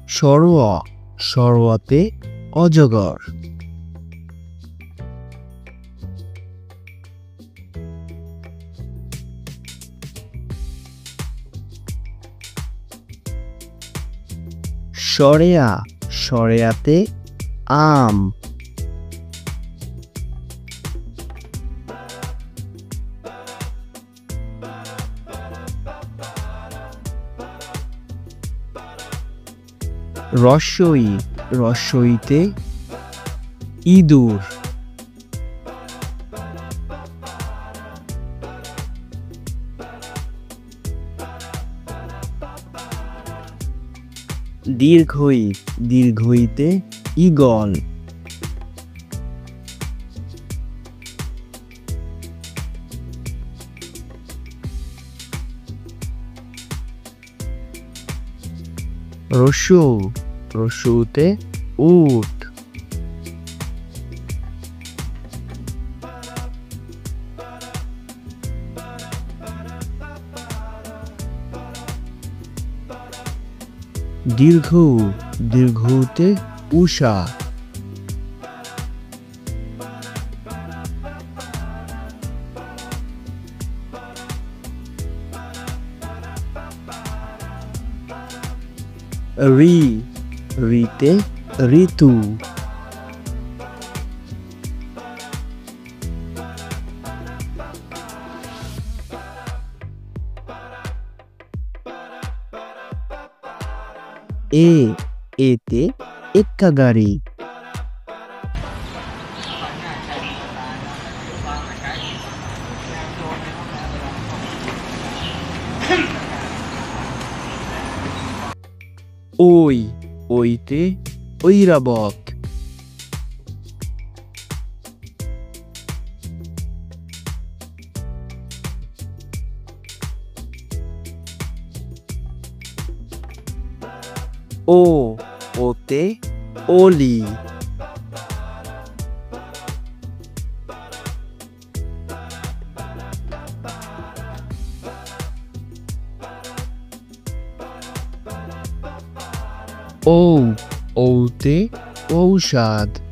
সরোয়া, সরোয়াতে অজগর। সরেয়া, সরেয়াতে আম। রস্বই, রস্বইতে ইঁদুর। দীর্ঘই, দীর্ঘইতে ঈগল। রস্যৌ, রস্যৌতে উট। দীর্ঘ, দীর্ঘতে উষা। রি, রিতে ঋতু। এ, এতে এক্কা গাড়ি। ওই, ওইতে ঐরাবত। ও, ওতে ওলি। ঔ, ঔতে ঔষধ।